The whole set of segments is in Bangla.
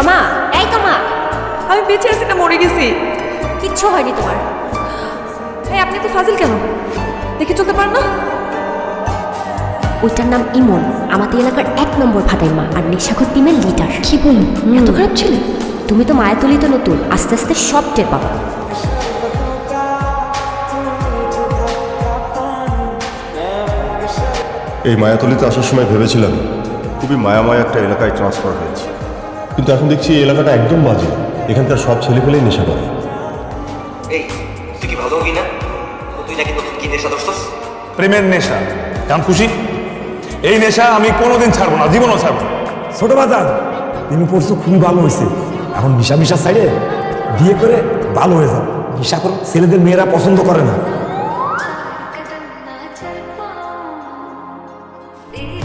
তমা, এই তমা, আমি বেঁচে আছি না মরে গেছি? কিচ্ছু হয়নি তোমার। এই আপনি তো ফাজিল কেন? দেখে চলতে পারেন না? ওইটার নাম ইমন, আমাদের এলাকার 1 নম্বর ফাটাইমা আর নেশাখোর টিমের লিডার। কি বলো, এত খারাপ ছেলে? তুমি তো মায়াতলিতে নতুন, আস্তে আস্তে সব টের পাবা। এই মায়াতলিতে আসার সময় ভেবেছিলাম খুবই মায়াময় একটা এলাকায় ট্রান্সফার হয়েছে, কিন্তু এখন দেখছি এই এলাকাটা একদম বাজে। এখানকার সব ছেলেপেলেই নেশা করে। এই তুই কি ভালো হবি না? তুই নাকি নতুন কি নেশা ধরছস? প্রেমের নেশা। কেমন খুশি? এই নেশা আমি কোনোদিন ছাড়বো না, জীবনও ছাড়বো না। ছোট বাজার তুমি পড়ছো খুবই ভালো হয়েছে। এখন মিশা মিশা সাইডে বিয়ে করে ভালো হয়ে যাও। মিশা করো, ছেলেদের মেয়েরা পছন্দ করে না।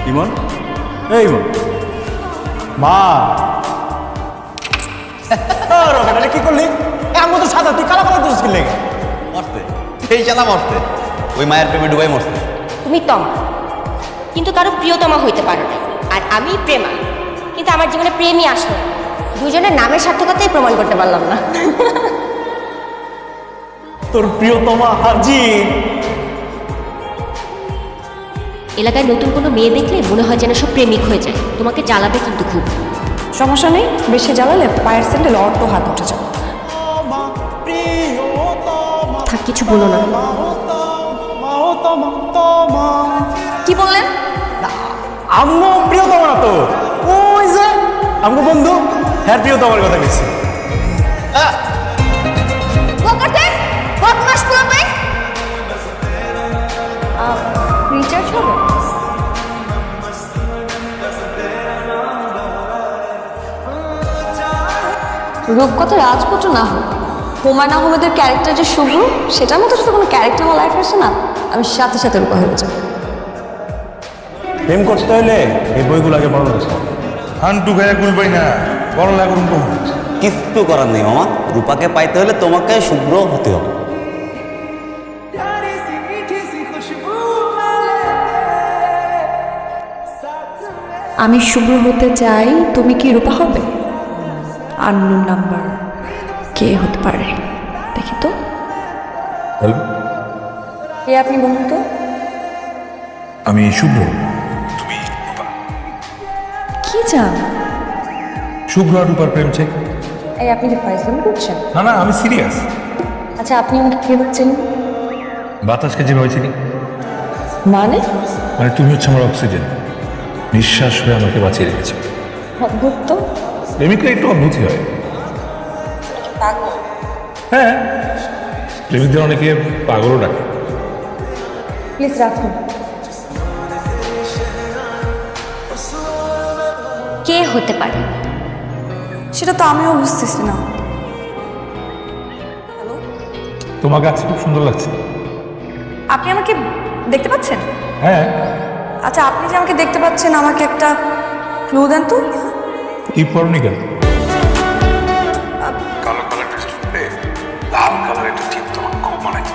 ইমন, এই ইমন, মা কি করলি? এমন তো সাদা, তুই কালা কালা করছিস কি লেগে? মরতে এই চালা মরতে, ওই মায়ের প্রেমে ডুবাই মরতে। তুমি তমা, কিন্তু কারো প্রিয়তমা হইতে পারো না। আর আমি প্রেমা, কিন্তু আমার জীবনে প্রেমই আসলো। দুজনের নামের সার্থকতাই প্রমাণ করতে পারলাম না। তোর প্রিয়তমা হাজির। এলাকায় নতুন কোনো মেয়ে দেখলে মনে হয় যেন সব প্রেমিক হয়ে যায়। তোমাকে জ্বালাবে কিন্তু খুব। সমস্যা নেই, বেশি জ্বালালে পায়ের স্যান্ডেল অল্প হাত উঠে যাবে। থাক, কিছু বলো না। কি বললেন? আম্মু প্রিয়তমা না তো, ওই যে আম্মু বন্ধু, হ্যাঁ প্রিয়তমার কথা বলছি। রিচার্জ হবে? রূপকথা রাজপুত্র না হোক, হুমায়ুন আহমেদের ক্যারেক্টার যে শুভ্র, সেটার মতো যদি কোনো ক্যারেক্টার আমার লাইফে আসে না, আমি সাথে সাথে রূপা হয়ে যাবো। প্রেম করতে হলে এই বইগুলো আগে পড়ানো হচ্ছে। হান্টু গায়ে গুলবাই না, বড় লাগুন কিচ্ছু করার নেই মামা, রূপাকে পাইতে হলে তোমাকে শুভ্র হতে হবে। আমি শুভ্র হতে চাই, তুমি কি রূপা হবে? আননোন নাম্বার, কে হতে পারে দেখি তো। কে আপনি বলুন তো? আমি শুভ্র। কি চান? শুভ্র আর রূপার প্রেম চাই। এই আপনি কি ফাইজলামি করছেন? না না, আমি সিরিয়াস। আচ্ছা, আপনি আমাকে কে বলছেন? বাতাসকে যেভাবে চিনি, মানে? মানে তুমি হচ্ছে আমার অক্সিজেন, নিঃশ্বাস হয়ে আমাকে বাঁচিয়ে রেখেছে। অদ্ভুত তো। প্রেমিকরা একটু অদ্ভুতই হয়। হ্যাঁ, প্রেমিকদের অনেকে পাগলও ডাকে। প্লিজ রাখুন। কে হতে পারে? সেটা তো আমিও বুঝতেছি না। তোমাকে আজকে খুব সুন্দর লাগছে। আপনি আমাকে দেখতে পাচ্ছেন? হ্যাঁ। আচ্ছা, আপনি যে আমাকে দেখতে পাচ্ছেন, আমাকে একটা ক্লু দেন তো। টিপ পরনি কেন? কালো কালার ড্রেসের সাথে লাল কালার একটা টিপ তোমাকে খুব মানায়,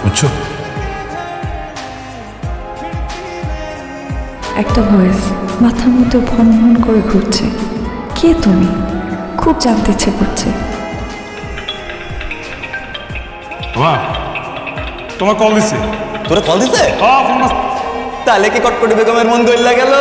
বুঝছো? একটা ভয়েস মাথার মধ্যে ভন ভন করে ঘুরছে। কে তুমি? খুব জানতে ইচ্ছে করছে। তোমার কল দিচ্ছে। তোরা কল দিছে? ফোন তাহলে কি কটকটি বেগমের মন গইলা গেল?